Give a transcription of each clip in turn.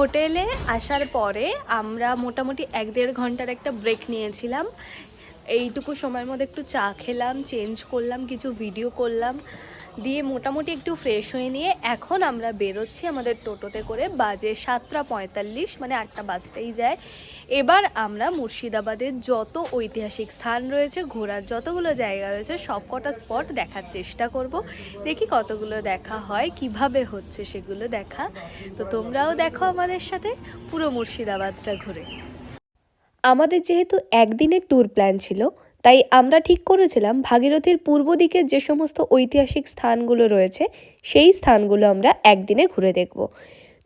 হোটেলে আসার পরে আমরা মোটামুটি 1-1.5 ঘন্টার একটা ব্রেক নিয়েছিলাম। এইটুকু সময়ের মধ্যে একটু চা খেলাম, চেঞ্জ করলাম, কিছু ভিডিও করলাম, দিয়ে মোটামুটি একটু ফ্রেশ হয়ে নিয়ে এখন আমরা বেরোচ্ছি আমাদের টোটোতে করে। বাজে 7:45, মানে 8টা বাজতেই যায়। এবার আমরা মুর্শিদাবাদের যত ঐতিহাসিক স্থান রয়েছে, ঘোরার যতগুলো জায়গা রয়েছে, সব কটা স্পট দেখার চেষ্টা করব। দেখি কতগুলো দেখা হয়, কিভাবে হচ্ছে সেগুলো দেখা। তো তোমরাও দেখো আমাদের সাথে পুরো মুর্শিদাবাদটা ঘুরে। আমাদের যেহেতু একদিনের ট্যুর প্ল্যান ছিল, তাই আমরা ঠিক করেছিলাম ভাগীরথীর পূর্ব দিকের যে সমস্ত ঐতিহাসিক স্থানগুলো রয়েছে সেই স্থানগুলো আমরা একদিনে ঘুরে দেখব।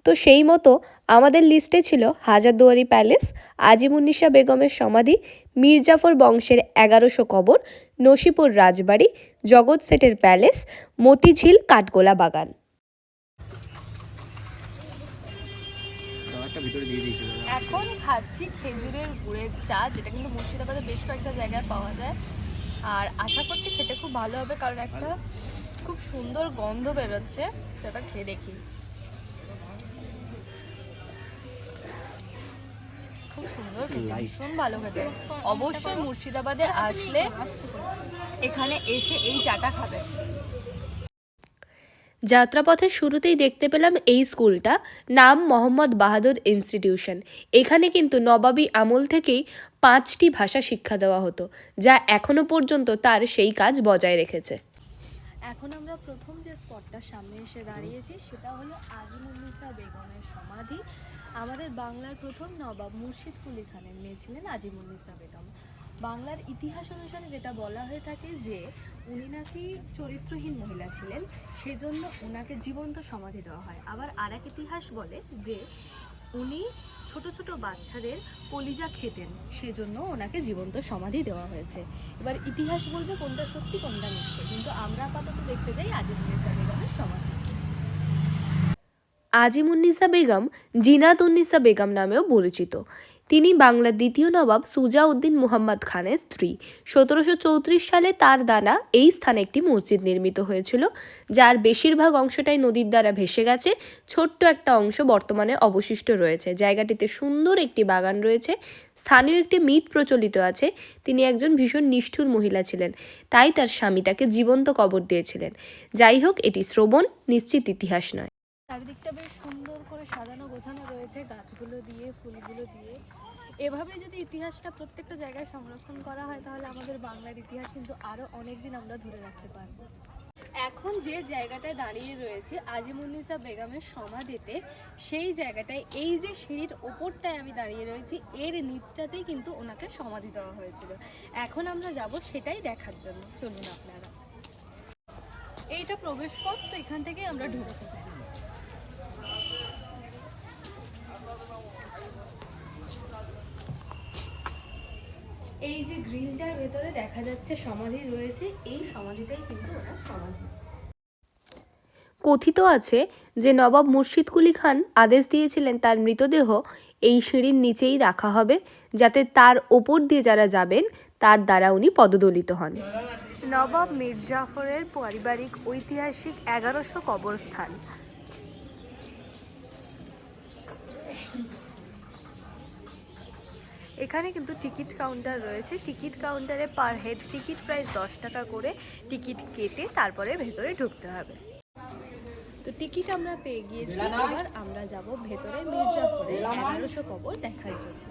তো সেই মতো আমাদের লিস্টে ছিল হাজারদুয়ারি প্যালেস, আজিমুন্নিসা বেগমের সমাধি, মির্জাফর বংশের 1100 কবর, নসিপুর রাজবাড়ি, জগৎ সেটের প্যালেস, মতিঝিল কাঠগোলা বাগান। এখন খাচ্ছি খেজুরের গুড়ের চা, যেটা কিন্তু মুর্শিদাবাদে বেশ কয়েকটা জায়গায় পাওয়া যায়। আর আশা করছি খেতে খুব ভালো হবে, কারণ একটা খুব সুন্দর গন্ধ বেরোচ্ছে। সেটা খেয়ে দেখি। খুব সুন্দর খেতে, ভীষণ ভালো খেতে। অবশ্যই মুর্শিদাবাদে আসলে এখানে এসে এই চাটা খাবে। যাত্রাপথের শুরুতেই দেখতে পেলাম এই স্কুলটা, নাম মোহাম্মদ বাহাদুর ইনস্টিটিউশন। এখানে কিন্তু নবাবী আমল থেকেই 5টি ভাষা শিক্ষা দেওয়া হতো, যা এখনো পর্যন্ত তার সেই কাজ বজায় রেখেছে। এখন আমরা প্রথম যে স্পটটার সামনে এসে দাঁড়িয়েছি সেটা হলো আজিমুন্নিসা বেগমের সমাধি। আমাদের বাংলার প্রথম নবাব মুর্শিদ কুলি খানের মেয়ে ছিলেন আজিমুন্নিসা বেগম। বাংলার ইতিহাস অনুসারে যেটা বলা হয়ে থাকে যে উনি নাকি চরিত্রহীন মহিলা ছিলেন, সেজন্য ওনাকে জীবন্ত সমাধি দেওয়া হয়। আবার আরেক ইতিহাস বলে যে উনি ছোট ছোট বাচ্চাদের কলিজা খেতেন, সেজন্য ওনাকে জীবন্ত সমাধি দেওয়া হয়েছে। এবার ইতিহাস বলবে কোনটা সত্যি কোনটা মিথ্যে, কিন্তু আমরা আপাতত দেখতে যাই আজিমুন্নিসা বেগমের সমাধি। আজিমুন্নিসা বেগম জিনাত-উন-নিসা বেগম নামেও পরিচিত। তিনি বাংলার দ্বিতীয় নবাব সুজা-উদ্দিন মুহাম্মদ খানের স্ত্রী। 1734 সালে তার দ্বারা এই স্থানে একটি মসজিদ নির্মিত হয়েছিল, যার বেশিরভাগ অংশটাই নদীর দ্বারা ভেসে গেছে। ছোট্ট একটা অংশ বর্তমানে অবশিষ্ট রয়েছে। জায়গাটিতে সুন্দর একটি বাগান রয়েছে। স্থানীয় একটি মিথ প্রচলিত আছে, তিনি একজন ভীষণ নিষ্ঠুর মহিলা ছিলেন, তাই তার স্বামী তাকে জীবন্ত কবর দিয়েছিলেন। যাই হোক, এটি শ্রবণ, নিশ্চিত ইতিহাস নয়। চারিদিকটা বেশ সুন্দর করে সাজানো গোছানো রয়েছে গাছগুলো দিয়ে, ফুলগুলো দিয়ে। এভাবে যদি ইতিহাসটা প্রত্যেকটা জায়গায় সংরক্ষণ করা হয়, তাহলে আমাদের বাংলার ইতিহাস কিন্তু আরও অনেক দিন আমরা ধরে রাখতে পারবো। এখন যে জায়গাটায় দাঁড়িয়ে রয়েছে আজিমুন্নিসা বেগমের সমাধিতে, সেই জায়গাটায় এই যে সিঁড়ির ওপরটায় আমি দাঁড়িয়ে রয়েছি, এর নিচটাতেই কিন্তু ওনাকে সমাধি দেওয়া হয়েছিল। এখন আমরা যাব সেটাই দেখার জন্য। চলুন আপনারা। এইটা প্রবেশ পথ, তো এখান থেকে আমরা ঢুকতে পারি। এই যে গ্রিলটার ভেতরে দেখা যাচ্ছে সমাধি রয়েছে, এই সমাধিটাই কিন্তু ওনার সমাধি। কথিত আছে যে নবাব মুর্শিদ কুলি খান আদেশ দিয়েছিলেন তার মৃতদেহ এই সিঁড়ির নিচেই রাখা হবে, যাতে তার ওপর দিয়ে যারা যাবেন তার দ্বারা উনি পদদলিত হন। নবাব মির্জাফরের পারিবারিক ঐতিহাসিক 1100 কবরস্থান। এখানে কিন্তু টিকিট কাউন্টার রয়েছে। টিকিট কাউন্টারে পার হেড টিকিট প্রাইস 10 টাকা করে। টিকিট কেটে তারপরে ভেতরে ঢুকতে হবে। তো টিকিট আমরা পেয়ে গিয়েছি, এবার আমরা যাব ভেতরে মির্জাফরের 1100 কবর দেখার জন্য।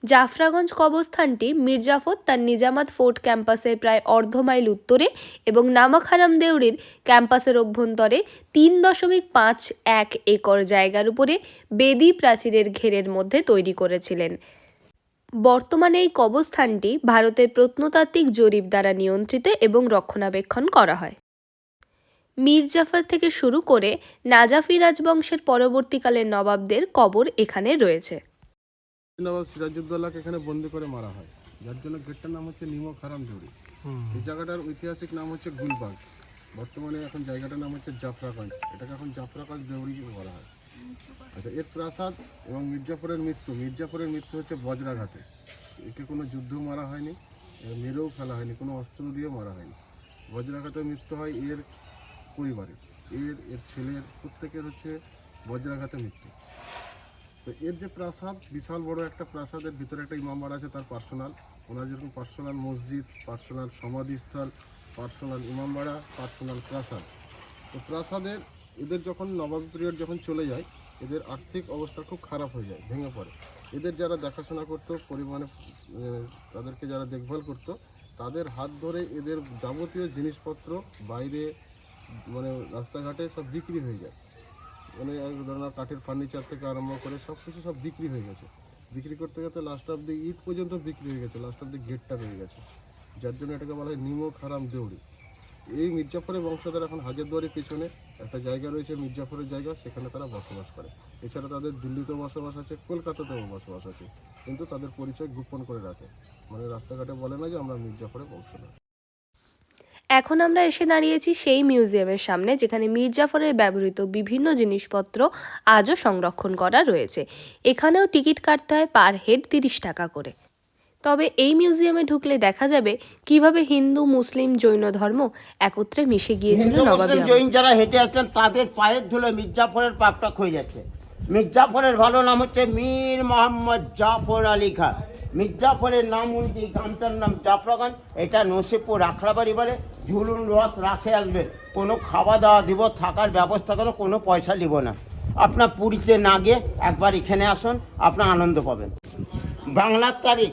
জাফরাগঞ্জ কবরস্থানটি মির্জাফর তার নিজামাত ফোর্ট ক্যাম্পাসের প্রায় অর্ধ মাইল উত্তরে এবং নামক হারাম দেউরির ক্যাম্পাসের অভ্যন্তরে 3.51 একর জায়গার উপরে বেদি প্রাচীরের ঘেরের মধ্যে তৈরি করেছিলেন। বর্তমানে এই কবরস্থানটি ভারতের প্রত্নতাত্ত্বিক জরিপ দ্বারা নিয়ন্ত্রিত এবং রক্ষণাবেক্ষণ করা হয়। মির্জাফর থেকে শুরু করে নাজাফি রাজবংশের পরবর্তীকালের নবাবদের কবর এখানে রয়েছে। নবাব সিরাজউদ্দৌলাকে এখানে বন্দি করে মারা হয়, যার জন্য গেটটার নাম হচ্ছে নিমক হারাম দেউরি। এই জায়গাটার ঐতিহাসিক নাম হচ্ছে গুলবাগ। বর্তমানে এখন জায়গাটার নাম হচ্ছে জাফরাগঞ্জ। এটাকে এখন জাফরাগঞ্জ দেউরি বলা হয়। আচ্ছা, এর প্রাসাদ এবং মির্জাফরের মৃত্যু হচ্ছে বজ্রাঘাতে। একে কোনো যুদ্ধ মারা হয়নি, মেরেও ফেলা হয়নি, কোনো অস্ত্র দিয়ে মারা হয়নি। বজ্রাঘাতে মৃত্যু হয় এর পরিবারে, এর ছেলের, প্রত্যেকের হচ্ছে বজ্রাঘাতে মৃত্যু। তো এর যে প্রাসাদ, বিশাল বড় একটা প্রাসাদের ভিতরে একটা ইমামবাড়া আছে তার পার্সোনাল, ওনার যেরকম পার্সোনাল মসজিদ, পার্সোনাল সমাধিস্থল, পার্সোনাল ইমামবাড়া, পার্সোনাল প্রাসাদ। তো প্রাসাদের এদের যখন নবাব পিরিয়ড যখন চলে যায়, এদের আর্থিক অবস্থা খুব খারাপ হয়ে যায়, ভেঙে পড়ে। এদের যারা দেখাশোনা করতো পরিমাণে, তাদেরকে যারা দেখভাল করতো, তাদের হাত ধরে এদের যাবতীয় জিনিসপত্র বাইরে মানে রাস্তাঘাটে সব বিক্রি হয়ে যায়। মানে ধরনের কাঠের ফার্নিচার থেকে আরম্ভ করে সব কিছু সব বিক্রি হয়ে গেছে। বিক্রি করতে করতে লাস্ট অফ দি ইট পর্যন্ত বিক্রি হয়ে গেছে, লাস্ট অফ দি গেটটা রয়ে গেছে, যার জন্য এটাকে বলা হয় নিমক হারাম দেউড়ি। এই মির্জাফরের বংশধর এখন হাজারদুয়ারির পিছনে একটা জায়গা রয়েছে, মির্জাফরের জায়গা, সেখানে তারা বসবাস করে। এছাড়া তাদের দিল্লিতেও বসবাস আছে, কলকাতাতেও বসবাস আছে, কিন্তু তাদের পরিচয় গোপন করে রাখে। মানে রাস্তাঘাটে বলে না যে আমরা মির্জাফরের বংশধর। এখন আমরা এসে দাঁড়িয়েছি সেই মিউজিয়ামের সামনে, যেখানে মীর জাফরের ব্যবহৃত বিভিন্ন জিনিসপত্র আজও সংরক্ষণ করা রয়েছে। এখানেও টিকিট কাটতে হয় পার হেড 30 টাকা করে। তবে এই মিউজিয়ামে ঢুকলে দেখা যাবে কিভাবে হিন্দু, মুসলিম, জৈন ধর্ম একত্রে মিশে গিয়েছিল হিন্দু নবাবী মুসলিম আমলে। জৈন যারা হেঁটে আসছেন তাদের পায়ের ধুলো মির্জাফরের পাপটা ক্ষয়ে যাচ্ছে। মির্জাফরের ভালো নাম হচ্ছে মীর মোহাম্মদ জাফর আলী খান। মির্জাফরের নাম অনুযায়ী গ্রামটার নাম জাফরাগঞ্জ। এটা নসিবপুর আখড়াবাড়ি বলে। ঝুলুন রথ রাসে আসবে, কোনো খাওয়া দাওয়া দিব, থাকার ব্যবস্থা করো, কোনো পয়সা নিব না। আপনার পুরীতে না গিয়ে একবার এখানে আসুন, আপনার আনন্দ পাবেন। বাংলার তারিখ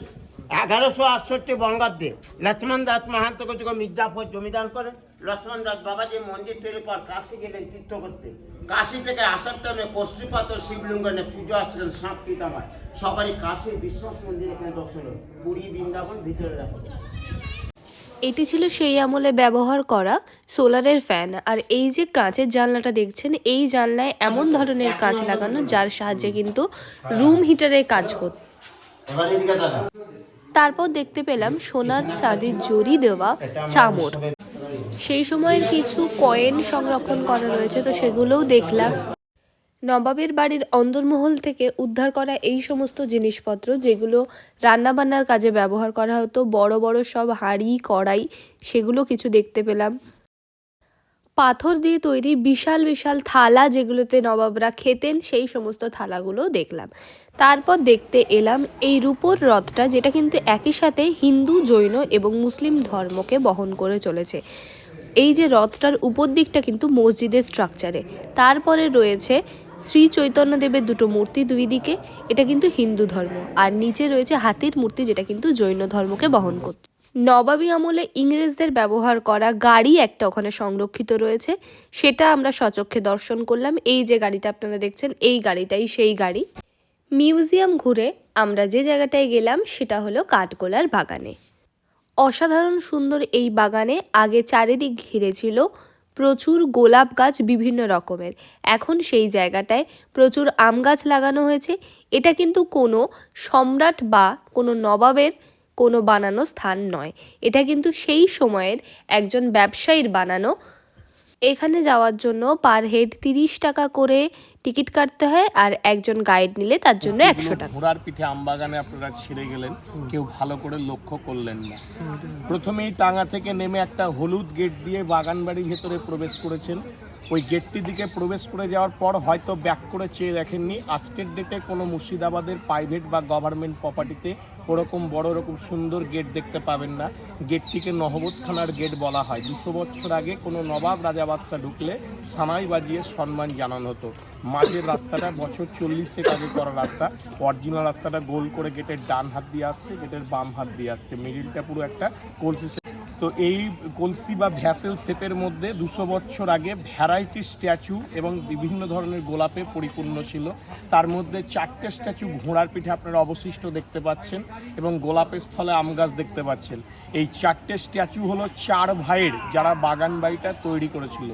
1168 বঙ্গাব্দে লক্ষ্মণ দাস মাহান্তকে যখন মির্জাফর জমিদান করেন, লক্ষ্মণ দাস বাবাজি মন্দির তৈরি পর কাশি গেলেন তীর্থ করতে। কাশি থেকে আসার টাইমে কষ্টিপাত শিবলিঙ্গনে পুজো আসছিলেন সাঁপটি তামায়। সবারই কাশীর বিশ্বাস মন্দির এখানে দর্শন হল। পুরী বৃন্দাবন ভিতরে রাখা। এটি ছিল সেই আমলে ব্যবহার করা সোলারের ফ্যান। আর এই যে কাঁচের জানলাটা দেখছেন, এই জানলায় এমন ধরনের কাঁচ লাগানো যার সাহায্যে কিন্তু রুম হিটারের কাজ করত। এবার এদিকে দাদা, তারপর দেখতে পেলাম সোনার চাঁদির জরি দেওয়া চামর। সেই সময়ের কিছু কয়েন সংরক্ষণ করা রয়েছে, তো সেগুলোও দেখলাম। নবাবের বাড়ির অন্দরমহল থেকে উদ্ধার করা এই সমস্ত জিনিসপত্র, যেগুলো রান্নাবান্নার কাজে ব্যবহার করা হতো, বড় বড় সব হাঁড়ি, কড়াই, সেগুলো কিছু দেখতে পেলাম। পাথর দিয়ে তৈরি বিশাল বিশাল থালা, যেগুলোতে নবাবরা খেতেন, সেই সমস্ত থালাগুলো দেখলাম। তারপর দেখতে এলাম এই রূপোর রথটা, যেটা কিন্তু একই সাথে হিন্দু, জৈন এবং মুসলিম ধর্মকে বহন করে চলেছে। এই যে রথটার উপর দিকটা কিন্তু মসজিদের স্ট্রাকচারে, তারপরে রয়েছে শ্রী চৈতন্যদেবের দুটো মূর্তি দুই দিকে, এটা কিন্তু হিন্দু ধর্ম, আর নিচে রয়েছে হাতির মূর্তি, যেটা কিন্তু জৈন ধর্মকে বহন করছে। নবাবী আমলে ইংরেজদের ব্যবহার করা গাড়ি একটা ওখানে সংরক্ষিত রয়েছে, সেটা আমরা সচক্ষে দর্শন করলাম। এই যে গাড়িটা আপনারা দেখছেন, এই গাড়িটাই সেই গাড়ি। মিউজিয়াম ঘুরে আমরা যে জায়গাটায় গেলাম সেটা হলো কাঠগোলার বাগানে। অসাধারণ সুন্দর এই বাগানে আগে চারিদিক ঘিরে ছিল প্রচুর গোলাপ গাছ বিভিন্ন রকমের। এখন সেই জায়গাটায় প্রচুর আম গাছ লাগানো হয়েছে। এটা কিন্তু কোনো সম্রাট বা কোনো নবাবের কোনো বানানো স্থান নয়, এটা কিন্তু সেই সময়ের একজন ব্যবসায়ীর বানানো। এখানে যাওয়ার জন্য পার হেড 30 টাকা করে টিকিট কাটতে হয়, আর একজন গাইড নিলে তার জন্য 100 টাকা। ঘোড়ার পিঠে আমবাগানে আপনারা ছিঁড়ে গেলেন, কেউ ভালো করে লক্ষ্য করলেন না। প্রথমেই টাঙ্গা থেকে নেমে একটা হলুদ গেট দিয়ে বাগান বাড়ির ভেতরে প্রবেশ করেছেন। ওই গেটটির দিকে প্রবেশ করে যাওয়ার পর হয়তো ব্যাক করে চেয়ে দেখেননি, আজকের ডেটে কোনো মুর্শিদাবাদের প্রাইভেট বা গভর্নমেন্ট প্রপার্টিতে ওরকম বড় রকম সুন্দর গেট দেখতে পাবেন না। গেটটিকে নহবতখানার গেট বলা হয়। 200 বছর আগে কোনো নবাব রাজা বাদশা ঢুকলে সানাই বাজিয়ে সম্মান জানানো হতো। মাঝের রাস্তাটা বছর 40 আগে করা রাস্তা। অরিজিনাল রাস্তাটা গোল করে গেটের ডান হাত দিয়ে আসছে, গেটের বাম হাত দিয়ে আসছে, মিডিলটা পুরো একটা কলসি। তো এই কলসি বা ভ্যাসেল শেপের মধ্যে 200 বছর আগে ভ্যারাইটি স্ট্যাচু এবং বিভিন্ন ধরনের গোলাপে পরিপূর্ণ ছিল। তার মধ্যে 4টে স্ট্যাচু ঘোড়ার পিঠে আপনারা অবশিষ্ট দেখতে পাচ্ছেন, এবং গোলাপের স্থলে আম গাছ দেখতে পাচ্ছেন। এই 4টে স্ট্যাচু হলো 4 ভাইয়ের, যারা বাগান বাড়িটা তৈরি করেছিল।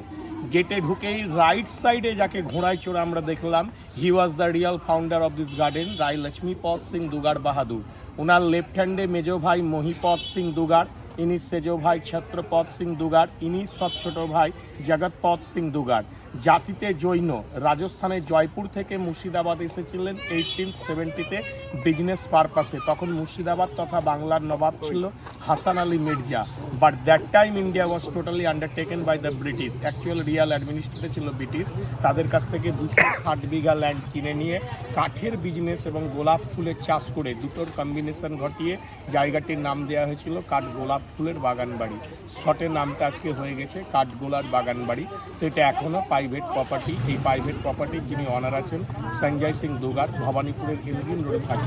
গেটে ঢুকেই রাইট সাইডে যাকে ঘোড়ায় চড়ে আমরা দেখলাম, he was the real founder of this garden, Rai Lakshmipad Singh Dugar Bahadur. ওনার লেফট হ্যান্ডে মেজো ভাই মহিপদ সিং দুগার, ইনি সেজো ভাই ছত্রপদ সিং দুগার, ইনি সব ছোট ভাই জগৎপদ সিং দুগার। জাতিতে জৈন, রাজস্থানের জয়পুর থেকে মুর্শিদাবাদ এসেছিলেন 1870-তে বিজনেস পারপাসে। তখন মুর্শিদাবাদ তথা বাংলার নবাব ছিল Hasan Ali Mirza. But that time India was totally undertaken by the British. Actual real administrator ছিল ব্রিটিশ। তাদের কাছ থেকে 260 বিঘা ল্যান্ড কিনে নিয়ে কাঠের বিজনেস এবং গোলাপ ফুলের চাষ করে দুটোর কম্বিনেশন ঘটিয়ে জায়গাটির নাম দেওয়া হয়েছিল কাঠ গোলাপ ফুলের বাগান বাড়ি। শর্টে নামটা আজকে হয়ে গেছে কাঠগোলার বাগান বাড়ি। তো এটা এখনও প্রাইভেট প্রপার্টি। এই প্রাইভেট প্রপার্টির যিনি অনার আছেন সঞ্জয় সিং দুগার, ভবানীপুরের এলগিন রোডে থাকে।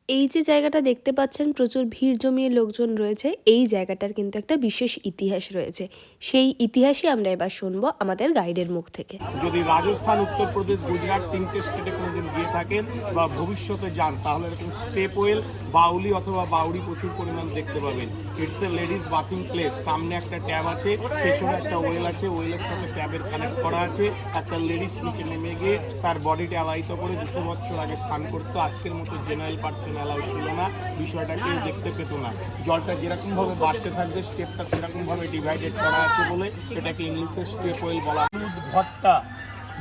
এই যে জায়গাটা দেখতে পাচ্ছেন প্রচুর ভিড় জমিয়ে লোকজন রয়েছে, এই জায়গাটার কিন্তু একটা বিশেষ ইতিহাস রয়েছে। সেই ইতিহাসই আমরা এবার শুনবো আমাদের গাইডের মুখ থেকে। যদি রাজস্থান, উত্তরপ্রদেশ, গুজরাট 3টে স্টেটে কোনোদিন গিয়ে থাকেন বা ভবিষ্যতে যান, তাহলে এরকম স্টেপ ওয়েল, বাউলি অথবা বাউরি প্রচুর পরিমাণ দেখতে পাবেন। It's a ladies bathing place. সামনে একটা ট্যাব আছে, পেছনে একটা ওয়েল আছে, ওয়েলের সাথে ট্যাবের কানেক্ট করা আছে। একটা লেডিস নিচে নেমে গিয়ে তার বডিটা অ্যালাইত করে 200 বছর আগে স্নান করতো। আজকের মতো জেনারেল পার্সন অ্যালাউ ছিল না, বিষয়টা কেউ দেখতে পেত না। জলটা যেরকমভাবে বাড়তে থাকবে স্টেপটা সেরকমভাবে ডিভাইডেড করা আছে বলে এটাকে ইংলিশে স্টেপ ওয়েল বলা। ভট্টা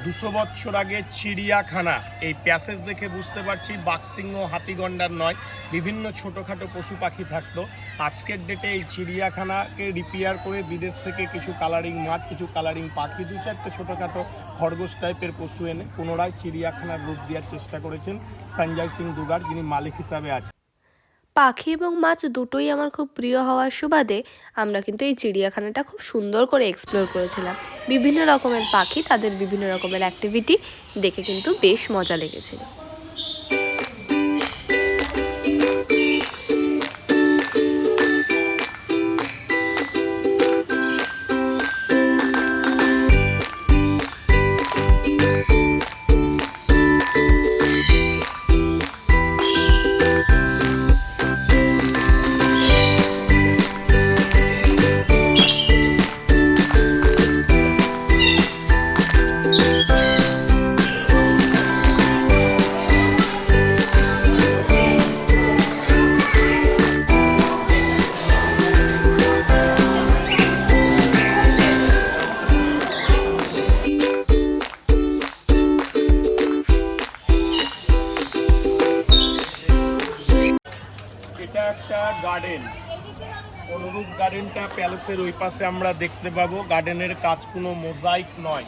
200 বছর আগে চিড়িয়াখানা। এই প্যাসেজ দেখে বুঝতে পারছি বাঘসিংহ, হাতিগন্ডার নয়, বিভিন্ন ছোটোখাটো পশু পাখি থাকতো। আজকের ডেটে এই চিড়িয়াখানাকে রিপেয়ার করে বিদেশ থেকে কিছু কালারিং মাছ, কিছু কালারিং পাখি, 2-4টে ছোটোখাটো খরগোশ টাইপের পশু এনে পুনরায় চিড়িয়াখানার রূপ দেওয়ার চেষ্টা করেছেন সঞ্জয় সিং দুগার, যিনি মালিক হিসাবে আছেন। পাখি এবং মাছ দুটোই আমার খুব প্রিয় হওয়ার সুবাদে আমরা কিন্তু এই চিড়িয়াখানাটা খুব সুন্দর করে এক্সপ্লোর করেছিলাম। বিভিন্ন রকমের পাখি, তাদের বিভিন্ন রকমের অ্যাক্টিভিটি দেখে কিন্তু বেশ মজা লেগেছিল। এটা একটা গার্ডেন, অনুরূপ গার্ডেনটা প্যালেসের ওই পাশে আমরা দেখতে পাবো। গার্ডেনের কাজ কোনো মোজাইক নয়,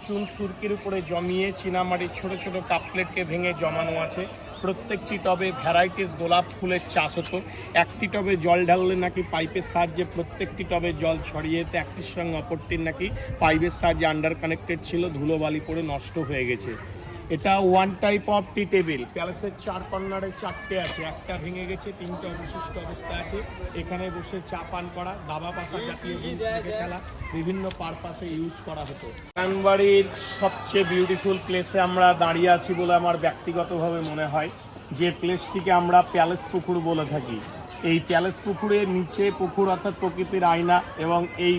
চুন সুরকির উপরে জমিয়ে চীনামাটির ছোট ছোট কাপপ্লেটকে ভেঙে জমানো আছে। প্রত্যেকটি টবে ভ্যারাইটিস গোলাপ ফুলের চাষ হতো। একটি টবে জল ঢাললে নাকি পাইপের সাহায্যে প্রত্যেকটি টবে জল ছড়িয়ে যেতে, একটির সঙ্গে অপরটির নাকি পাইপের সাহায্যে আন্ডার কানেক্টেড ছিল, ধুলোবালি পড়ে নষ্ট হয়ে গেছে। এটা one type of T table. প্যালেসের 4 কর্নারে 4টে আছে, একটা ভেঙে গেছে, 3টে অবশিষ্ট অবস্থা আছে। এখানে বসে চা পান করা, দাবা পাতা জাতীয় জিনিস থেকে খেলা, বিভিন্ন পারপাসে ইউজ করা হতো। বাগানবাড়ির সবচেয়ে বিউটিফুল প্লেসে আমরা দাঁড়িয়ে আছি বলে আমার ব্যক্তিগতভাবে মনে হয়, যে প্লেসটিকে আমরা প্যালেস পুকুর বলে থাকি। এই প্যালেস পুকুরের নিচে পুকুর অর্থাৎ প্রকৃতির আয়না, এবং এই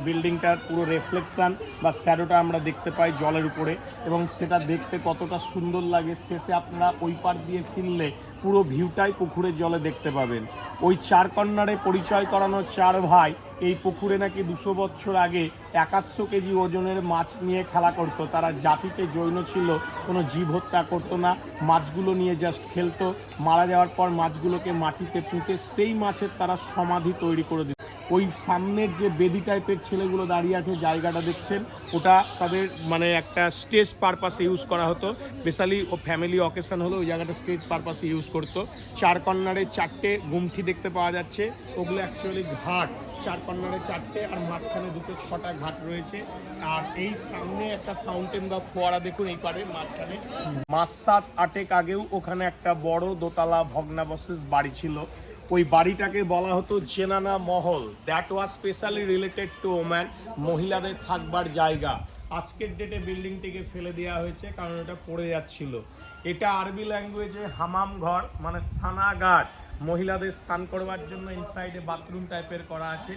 বিল্ডিংটার পুরো রিফ্লেকশন বা শ্যাডোটা আমরা দেখতে পাই জলের উপরে, এবং সেটা দেখতে কতটা সুন্দর লাগে। শেষে আপনারা ওই পার দিয়ে ফিরলে পুরো ভিউটাই পুকুরের জলে দেখতে পাবেন। ওই 4 কর্নারে পরিচয় করানো 4 ভাই এই পুকুরে নাকি 200 বছর আগে 100 কেজি ওজনের মাছ নিয়ে খেলা করতো। তারা জাতিতে জৈন ছিল, কোনো জীব হত্যা করতো না, মাছগুলো নিয়ে জাস্ট খেলতো। মারা যাওয়ার পর মাছগুলোকে মাটিতে পুঁতে সেই মাছের তারা সমাধি তৈরি করে দিত। ওই সামনের যে বেদি টাইপের ছেলেগুলো দাঁড়িয়ে আছে, জায়গাটা দেখছেন, ওটা তাদের একটা স্টেজ পারপাসে ইউজ করা হতো। স্পেশালি ও ফ্যামিলি অকেশন হলে ওই জায়গাটা স্টেজ পারপাসে ইউজ করতো। 4 কর্নারে 4টে গুমঠি দেখতে পাওয়া যাচ্ছে, ওগুলো অ্যাকচুয়ালি ঘাট। 4 কর্নারে 4টে, আর মাঝখানে 6টা ঘাট রয়েছে। আর এই সামনে একটা ফাউন্টেন বা ফোয়ারা দেখুন এই পারে মাঝখানে। 7-8 আগেও ওখানে একটা বড় দোতলা ভগ্নাবশেষ বাড়ি ছিল। ওই বাড়িটাকে বলা হতো জেনানা মহল। That was specially related to woman, মহিলাদের থাকবার জায়গা। আজকের ডেটে বিল্ডিংটিকে ফেলে দেওয়া হয়েছে কারণ এটা পড়ে যাচ্ছিল। এটা আরবি ল্যাঙ্গুয়েজে হামাম ঘর, স্নানাগার, মহিলাদের স্নান করবার জন্য ইনসাইডে বাথরুম টাইপের করা আছে।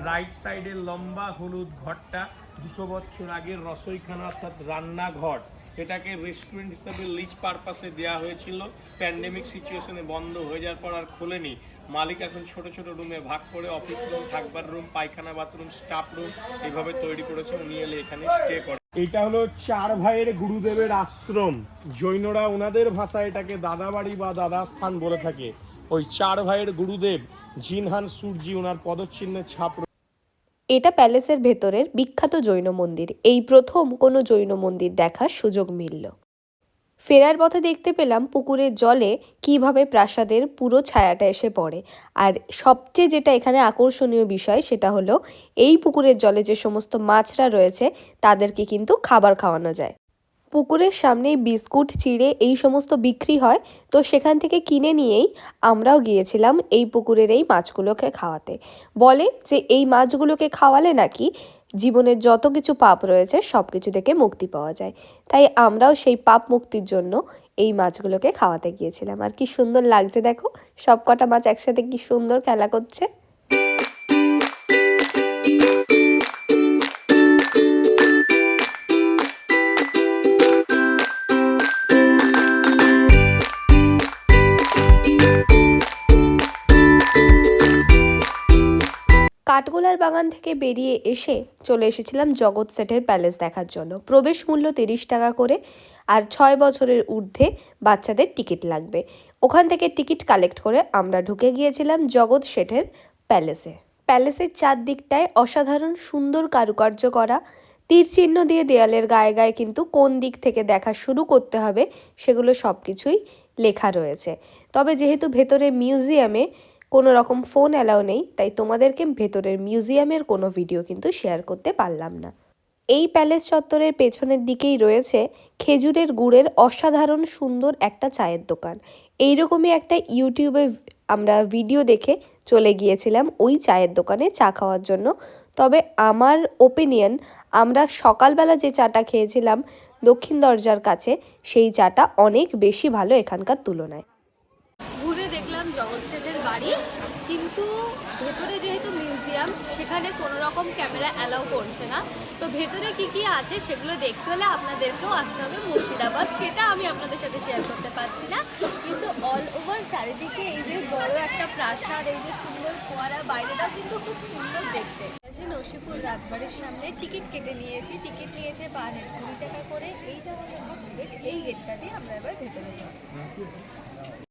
রাইট সাইডে লম্বা হলুদ ঘরটা 200 বছর আগের রসইখানা অর্থাৎ রান্নাঘর। এটাকে রেস্টুরেন্ট হিসাবে লিজ পারপাসে দেওয়া হয়েছিল। প্যান্ডেমিক সিচুয়েশনে বন্ধ হয়ে যাওয়ার পর আর খোলেনি। মালিক এখন ছোট ছোট রুমে ভাগ করে অফিস রুম, থাকবার রুম, পায়খানা, বাথরুম, স্টাফ রুম এইভাবে তৈরি করেছে। উনি এলে এখানে স্টে করে। এটা হলো চার ভাইয়ের গুরুদেবের আশ্রম। জৈনরা ওনাদের ভাষায় এটাকে দাদাবাড়ি বা দাদা স্থান বলে থাকে। ওই চার ভাইয়ের গুরুদেব জিনহান সূর্যি ওনার পদচিহ্নের ছাপ। এটা প্যালেসের ভেতরের বিখ্যাত জৈন মন্দির। এই প্রথম কোনো জৈন মন্দির দেখার সুযোগ মিলল। ফেরার পথে দেখতে পেলাম পুকুরের জলে কিভাবে প্রাসাদের পুরো ছায়াটা এসে পড়ে। আর সবচেয়ে যেটা এখানে আকর্ষণীয় বিষয় সেটা হলো এই পুকুরের জলে যে সমস্ত মাছরা রয়েছে তাদেরকে কিন্তু খাবার খাওয়ানো যায়। পুকুরের সামনেই বিস্কুট, চিড়ে এই সমস্ত বিক্রি হয়, তো সেখান থেকে কিনে নিয়েই আমরাও গিয়েছিলাম এই পুকুরের এই মাছগুলোকে খাওয়াতে। বলে যে এই মাছগুলোকে খাওয়ালে নাকি জীবনের যত কিছু পাপ রয়েছে সব কিছু থেকে মুক্তি পাওয়া যায়। তাই আমরাও সেই পাপ মুক্তির জন্য এই মাছগুলোকে খাওয়াতে গিয়েছিলাম। আর কি সুন্দর লাগছে দেখো, সব কটা মাছ একসাথে কি সুন্দর খেলা করছে। কাঠগোলার বাগান থেকে বেরিয়ে এসে চলে এসেছিলাম জগৎ শেঠের প্যালেস দেখার জন্য। প্রবেশ মূল্য 30 টাকা করে, আর 6 বছরের ঊর্ধ্বে বাচ্চাদের টিকিট লাগবে। ওখান থেকে টিকিট কালেক্ট করে আমরা ঢুকে গিয়েছিলাম জগৎ শেঠের প্যালেসে। প্যালেসের চারদিকটায় অসাধারণ সুন্দর কারুকার্য করা, তীর চিহ্ন দিয়ে দেয়ালের গায়ে গায়ে কিন্তু কোন দিক থেকে দেখা শুরু করতে হবে সেগুলো সব কিছুই লেখা রয়েছে। তবে যেহেতু ভেতরে মিউজিয়ামে কোনো রকম ফোন অ্যালাউ নেই, তাই তোমাদেরকে ভেতরের মিউজিয়ামের কোনো ভিডিও কিন্তু শেয়ার করতে পারলাম না। এই প্যালেস চত্বরের পেছনের দিকেই রয়েছে খেজুরের গুড়ের অসাধারণ সুন্দর একটা চায়ের দোকান। এইরকমই একটা ইউটিউবে আমরা ভিডিও দেখে চলে গিয়েছিলাম ওই চায়ের দোকানে চা খাওয়ার জন্য। তবে আমার ওপিনিয়ন, আমরা সকালবেলা যে চাটা খেয়েছিলাম দক্ষিণ দরজার কাছে, সেই চাটা অনেক বেশি ভালো এখানকার তুলনায়। ঘুরে দেখলাম জগৎ শেঠের বাড়ি, কিন্তু ভেতরে যেহেতু মিউজিয়াম সেখানে কোনো রকম ক্যামেরা অ্যালাউ করছে না। তো ভেতরে কি কি আছে সেগুলো দেখতে হলে আপনাদেরকেও আসতে হবে মুর্শিদাবাদ। সেটা আমি আপনাদের সাথে শেয়ার করতে পারছি না, কিন্তু অল ওভার চারিদিকে এই যে বড় একটা প্রাসাদ, এই যে সুন্দর ফোয়ারা, বাইরেটাও কিন্তু খুব সুন্দর দেখতে। নসিপুর রাজবাড়ির সামনে টিকিট কেটে নিয়েছি। টিকিট নিয়েছে পার হেড 20 টাকা করে। এইটা আমাদের গেট, এই গেটটা দিয়ে আমরা এবার ভেতরে যাব।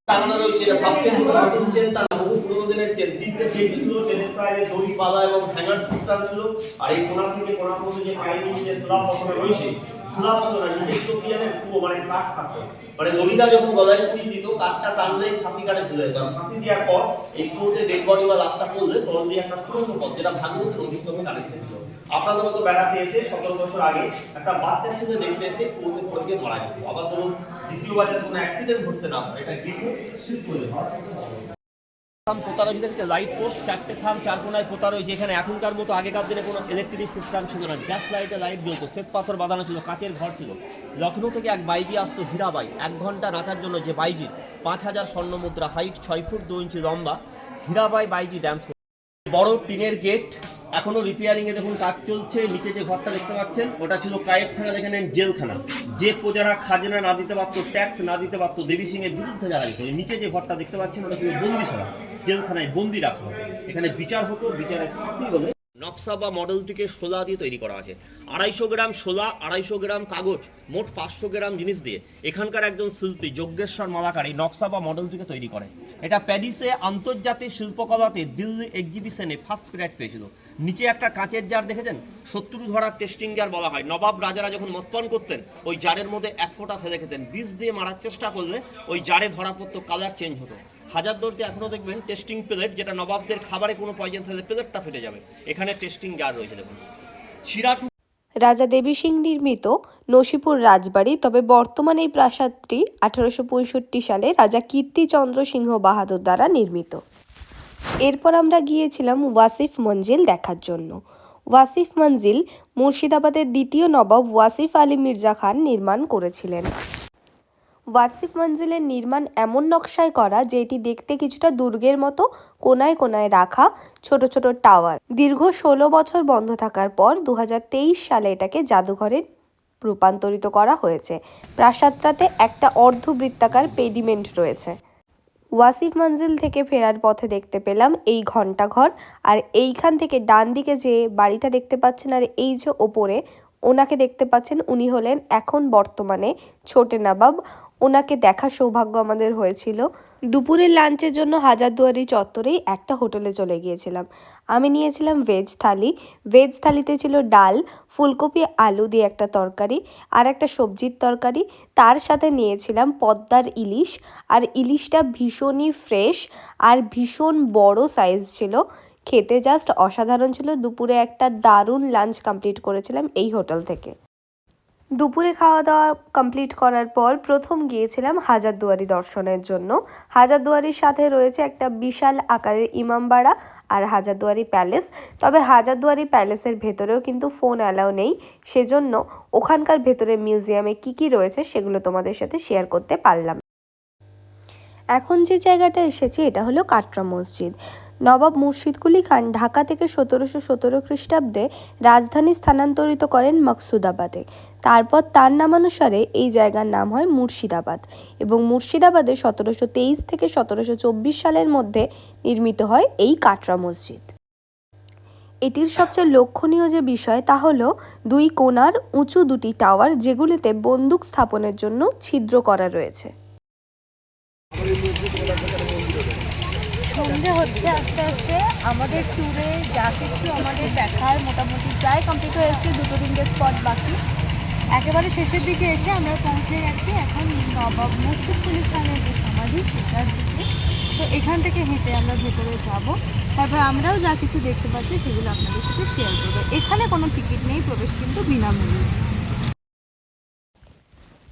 টাঙানো রয়েছে, এটা ভাবছেন নতুন চেন তা বহু পুরোনো দিনের চেন। তিনটে চেন ছিল, চেনের সাইডে দড়ি বাঁধা এবং হ্যাঙ্গার সিস্টেম ছিল। আর এই কোণা থেকে কোণা পর্যন্ত যে পাইনি যে স্ল্যাব বসানো রয়েছে, স্ল্যাব ছিল না, নিজস্ব কি জানেন পুরো মানে কাঠ থাকতো। মানে দড়িটা যখন গলায় পুড়িয়ে দিত, কাঠটা টানলেই ফাঁসি কাটে ঝুলে যেত। আর ফাঁসি দেওয়ার পর এই পুরোতে ডেড বডি বা লাশটা পড়লে তল দিয়ে একটা সুরঙ্গ পথ, যেটা ভাগবতী নদীর সঙ্গে কানেকশন ছিল। আপনাদের মতো বেড়াতে এসে 17 বছর আগে একটা বাচ্চা ছেলে দেখতে এসে পুরোতে পড়ে গিয়ে মারা গেছে। আবার ধরুন দ্বিতীয়বার যাতে কোনো অ্যাক্সিডেন্ট ঘটতে না পারে, এটা গিয়ে শিফট করে দেওয়া পোতা রয়েছে। লাইট পোস্ট 4টে থাম, 4 কোণায় পোতা রয়েছে। এখানে এখনকার মতো আগেকার দিনে কোনো ইলেকট্রিক সিস্টেম ছিল না, গ্যাস লাইটে লাইট জ্বলতো, শ্বেত পাথর বাঁধানো ছিল, কাচের ঘর ছিল। লখনৌ থেকে এক বাইজি আসতো, হীরাবাই, 1 ঘন্টা নাচার জন্য যে বাইজি, 5000 স্বর্ণ মুদ্রা, হাইট 6 ফুট 2 ইঞ্চি লম্বা, হীরাবাই বাইজি ডান্স করে। বড় টিনের গেট, এখনো রিপেয়ারিং এ দেখুন কাজ চলছে। নিচে যে ঘরটা দেখতে পাচ্ছেন ওটা ছিল কায়েতখানা, দেখে নেন জেলখানা। যে প্রজারা খাজনা না দিতে পারতো, ট্যাক্স না দিতে পারতো, দেবী সিং এর বিরুদ্ধে যারা দিত, নিচে যে ঘরটা দেখতে পাচ্ছেন ওটা ছিল বন্দিশালা, জেলখানায় বন্দি রাখা হতো। এখানে বিচার হতো, বিচারের ফাঁসি হলে নকশা বা মডেলটিকে শোলা দিয়ে তৈরি করা আছে। 250 গ্রাম শোলা, 250 গ্রাম কাগজ, মোট 500 গ্রাম জিনিস দিয়ে এখানকার একজন শিল্পী যজ্ঞেশ্বর মালাকার এই নকশা বা মডেলটিকে তৈরি করে। এটা প্যারিসে আন্তর্জাতিক শিল্পকলাতে দিল্লি এক্সিবিশনে ফার্স্ট প্রাইজ পেয়েছিল। নিচে একটা কাঁচের জার দেখেছেন, 70 ধরার টেস্টিং জার বলা হয়। নবাব রাজারা যখন মদপান করতেন ওই জারের মধ্যে 1 ফোঁটা ফেলে খেতেন। বিষ দিয়ে মারার চেষ্টা করলে ওই জারে ধরা পড়তো, কালার চেঞ্জ হতো। হাজারদুয়ারিতে এখনো দেখবেন টেস্টিং প্লেট, যেটা নবাবদের খাবারে কোনো পয়জন থাকলে প্লেটটা ফেটে যাবে। এখানে টেস্টিং জার রয়েছে দেখুন। ছিরাটু রাজা দেবী সিং নির্মিত নসিপুর রাজবাড়ি। তবে বর্তমানে এই প্রাসাদটি 1865 সালে রাজা কীর্তিচন্দ্র সিংহ বাহাদুর দ্বারা নির্মিত। এরপর আমরা গিয়েছিলাম ওয়াসিফ মঞ্জিল দেখার জন্য। ওয়াসিফ মঞ্জিল মুর্শিদাবাদের দ্বিতীয় নবাব ওয়াসিফ আলী মির্জা খান নির্মাণ করেছিলেন। ওয়াসিফ মঞ্জিলের নির্মাণ এমন নকশায় করা যে এটি দেখতে কিছুটা দুর্গের মতো, কোনায় কোনায় রাখা ছোট ছোট টাওয়ার। দীর্ঘ 16 বছর বন্ধ থাকার পর 2023 সালে এটাকে জাদুঘরে রূপান্তরিত করা হয়েছে। প্রাসাদটাতে একটা অর্ধবৃত্তাকার পেডিমেন্ট রয়েছে। ওয়াসিফ মঞ্জিল থেকে ফেরার পথে দেখতে পেলাম এই ঘণ্টাঘর, আর এইখান থেকে ডান দিকে যে বাড়িটা দেখতে পাচ্ছেন আর এই যে ওপরে ওনাকে দেখতে পাচ্ছেন, উনি হলেন এখন বর্তমানে ছোটে নবাব। ওনাকে দেখা সৌভাগ্য আমাদের হয়েছিল। দুপুরের লাঞ্চের জন্য হাজারদুয়ারি চত্বরেই একটা হোটেলে চলে গিয়েছিলাম। আমি নিয়েছিলাম ভেজ থালি। ভেজ থালিতে ছিল ডাল, ফুলকপি আলু দিয়ে একটা তরকারি আর একটা সবজির তরকারি। তার সাথে নিয়েছিলাম পদ্মার ইলিশ, আর ইলিশটা ভীষণই ফ্রেশ আর ভীষণ বড় সাইজ ছিল। খেতে জাস্ট অসাধারণ ছিল। দুপুরে একটা দারুণ লাঞ্চ কমপ্লিট করেছিলাম এই হোটেল থেকে। দুপুরে খাওয়া দাওয়া কমপ্লিট করার পর প্রথম গিয়েছিলাম হাজারদুয়ারি দর্শনের জন্য। হাজারদুয়ারির সাথে রয়েছে একটা বিশাল আকারের ইমামবাড়া আর হাজারদুয়ারি প্যালেস। তবে হাজারদুয়ারি প্যালেসের ভেতরেও কিন্তু ফোন অ্যালাউ নেই, সেজন্য ওখানকার ভেতরে মিউজিয়ামে কি রয়েছে সেগুলো তোমাদের সাথে শেয়ার করতে পারলাম। এখন যে জায়গাটা এসেছি এটা হলো কাটরা মসজিদ। নবাব মুর্শিদ কুলি খান ঢাকা থেকে 1717 খ্রিস্টাব্দে রাজধানী স্থানান্তরিত করেন মকসুদাবাদে। তারপর তার নামানুসারে এই জায়গার নাম হয় মুর্শিদাবাদ এবং মুর্শিদাবাদে 1723 থেকে 1724 সালের মধ্যে নির্মিত হয় এই কাটরা মসজিদ। এটির সবচেয়ে লক্ষণীয় যে বিষয় তা হলো দুই কোণার উঁচু দুটি টাওয়ার, যেগুলিতে বন্দুক স্থাপনের জন্য ছিদ্র করা রয়েছে। সন্ধে হচ্ছে আস্তে আস্তে। আমাদের ট্যুরে যা কিছু আমাদের দেখার মোটামুটি প্রায় কমপ্লিট হয়ে এসেছে, 2-3টে স্পট বাকি। একেবারে শেষের দিকে এসে আমরা পৌঁছে গেছি এখন নবাব মুর্শিদ কুলি খানের যে সমাধি সেটার দিকে। তো এখান থেকে হেঁটে আমরা ভেতরে যাব, তারপর আমরাও যা কিছু দেখতে পাচ্ছি সেগুলো আপনাদের সাথে শেয়ার করবো। এখানে কোনো টিকিট নেই, প্রবেশ কিন্তু বিনামূল্যে।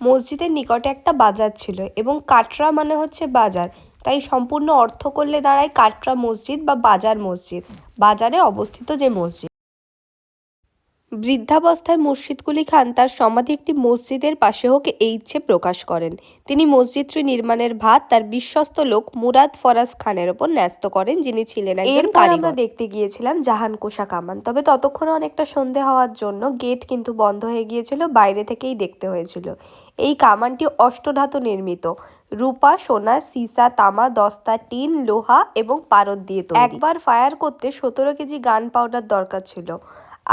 মসজিদের নিকটে একটা বাজার ছিল এবং কাটরা মানে হচ্ছে বাজার, তাই সম্পূর্ণ অর্থ করলে দাঁড়ায় কাটরা মসজিদ বা বাজার মসজিদ, বাজারে অবস্থিত যে মসজিদ। বৃদ্ধাবস্থায় মুর্শিদ কুলি খান তার সমাধি একটি মসজিদের পাশে হোক এই ইচ্ছে প্রকাশ করেন। তিনি মসজিদটি নির্মাণের ভার তার বিশ্বস্ত লোক মুরাদ ফরাজ খানের ওপর ন্যস্ত করেন, যিনি ছিলেন একজন কারিগর। আমরা দেখতে গিয়েছিলাম জাহানকোষা কামান, তবে ততক্ষণে অনেকটা সন্ধে হওয়ার জন্য গেট কিন্তু বন্ধ হয়ে গিয়েছিল, বাইরে থেকেই দেখতে হয়েছিল। এই কামানটি অষ্টধাতু নির্মিত, রূপা, সোনা, সীসা, তামা, দস্তা, টিন, লোহা এবং পারদ দিয়ে তৈরি। একবার ফায়ার করতে 17 কেজি গান পাউডার দরকার ছিল।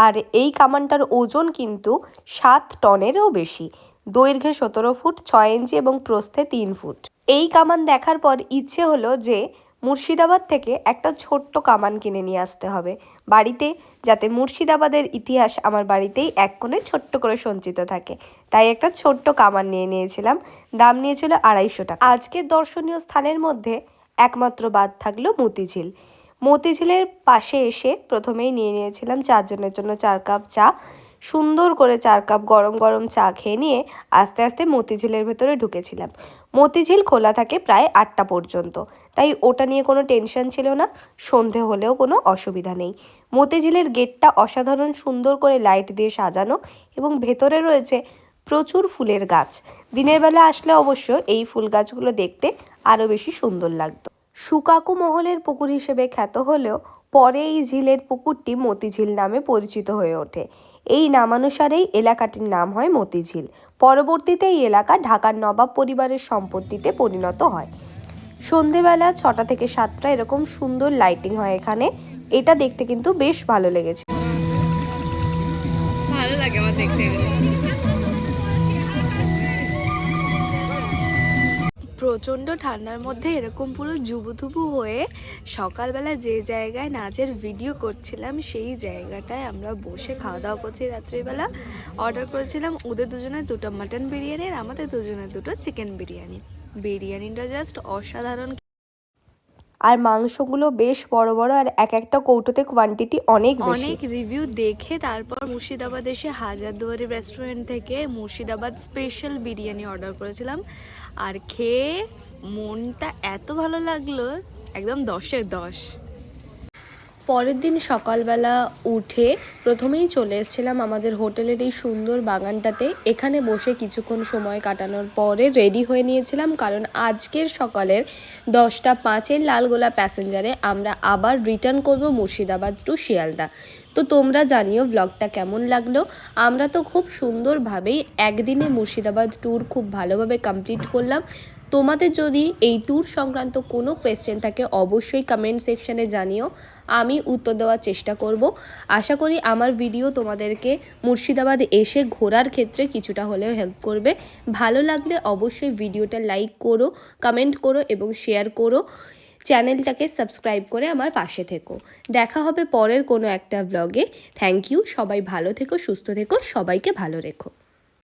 আর এই কামানটার ওজন কিন্তু 7 টনেরও বেশি। দৈর্ঘ্যে 17 ফুট 6 ইঞ্চি এবং প্রস্থে 3 ফুট। এই কামান দেখার পর ইচ্ছে হলো যে মুর্শিদাবাদ থেকে একটা ছোট্ট কামান কিনে নিয়ে আসতে হবে বাড়িতে, যাতে মুর্শিদাবাদের ইতিহাস আমার বাড়িতেই এক কোণে ছোট্ট করে সঞ্চিত থাকে। তাই একটা ছোট্ট কামান নিয়ে নিয়েছিলাম। দাম নিয়েছিল 250 টাকা। আজকের দর্শনীয় স্থানের মধ্যে একমাত্র বাদ থাকলো মতিঝিল। মতিঝিলের পাশে এসে প্রথমেই নিয়ে নিয়েছিলাম 4 জনের জন্য 4 কাপ চা। সুন্দর করে 4 কাপ গরম গরম চা খেয়ে নিয়ে আস্তে আস্তে মতিঝিলের ভেতরে ঢুকেছিলাম। মতিঝিল খোলা থাকে প্রায় 8টা পর্যন্ত, তাই ওটা নিয়ে কোনো টেনশন ছিল না, সন্ধে হলেও কোনো অসুবিধা নেই। মতিঝিলের গেটটা অসাধারণ সুন্দর করে লাইট দিয়ে সাজানো এবং ভেতরে রয়েছে প্রচুর ফুলের গাছ। দিনের বেলা আসলে অবশ্য এই ফুল গাছগুলো দেখতে আরও বেশি সুন্দর লাগতো। সুকাকু মহলের পুকুর হিসেবে খ্যাত হলেও পরে এই ঝিলের পুকুরটি মতিঝিল নামে পরিচিত হয়ে ওঠে। এই নামানুসারেই এলাকাটির নাম হয় মতিঝিল। পরবর্তীতে এই এলাকা ঢাকার নবাব পরিবারের সম্পত্তিতে পরিণত হয়। সন্ধেবেলা 6টা থেকে 7টা এরকম সুন্দর লাইটিং হয় এখানে। এটা দেখতে কিন্তু বেশ ভালো লেগেছে। ভালো লাগে আমার দেখতে। প্রচণ্ড ঠান্ডার মধ্যে এরকম পুরো জুবুথুবু হয়ে সকালবেলা যে জায়গায় নাচের ভিডিও করছিলাম সেই জায়গাটায় আমরা বসে খাওয়া দাওয়া করছি। রাত্রিবেলা অর্ডার করেছিলাম ওদের দুজনের 2টো মাটন বিরিয়ানি আর আমাদের দুজনের 2টো চিকেন বিরিয়ানি। বিরিয়ানিটা জাস্ট অসাধারণ, আর মাংসগুলো বেশ বড় বড় আর এক একটা কৌটোতে কোয়ান্টিটি অনেক রিভিউ দেখে তারপর মুর্শিদাবাদ এসে হাজারদুয়ারি রেস্টুরেন্ট থেকে মুর্শিদাবাদ স্পেশাল বিরিয়ানি অর্ডার করেছিলাম আর খেয়ে মনটা এত ভালো লাগলো, একদম 10-এর 10। পরের দিন সকালবেলা উঠে প্রথমেই চলে এসেছিলাম আমাদের হোটেলের এই সুন্দর বাগানটাতে। এখানে বসে কিছুক্ষণ সময় কাটানোর পরে রেডি হয়ে নিয়েছিলাম, কারণ আজকের সকালের 10টা 5-এর লালগোলা প্যাসেঞ্জারে আমরা আবার রিটার্ন করব মুর্শিদাবাদ টু শিয়ালদা। তো তোমরা জানিও ব্লগটা কেমন লাগলো। আমরা তো খুব সুন্দরভাবেই একদিনে মুর্শিদাবাদ ট্যুর খুব ভালোভাবে কমপ্লিট করলাম। তোমাদের যদি এই ট্যুর সংক্রান্ত কোনো কোয়েশ্চেন থাকে অবশ্যই কমেন্ট সেকশনে জানিও, আমি উত্তর দেওয়ার চেষ্টা করব। আশা করি আমার ভিডিও তোমাদেরকে মুর্শিদাবাদ এসে ঘোরার ক্ষেত্রে কিছুটা হলেও হেল্প করবে। ভালো লাগলে অবশ্যই ভিডিওটা লাইক করো, কমেন্ট করো এবং শেয়ার করো। চ্যানেলটাকে সাবস্ক্রাইব করে আমার পাশে থেকো। দেখা হবে পরের কোনো একটা ব্লগে। Thank you. সবাই ভালো থেকো, সুস্থ থেকো, সবাইকে ভালো রেখো।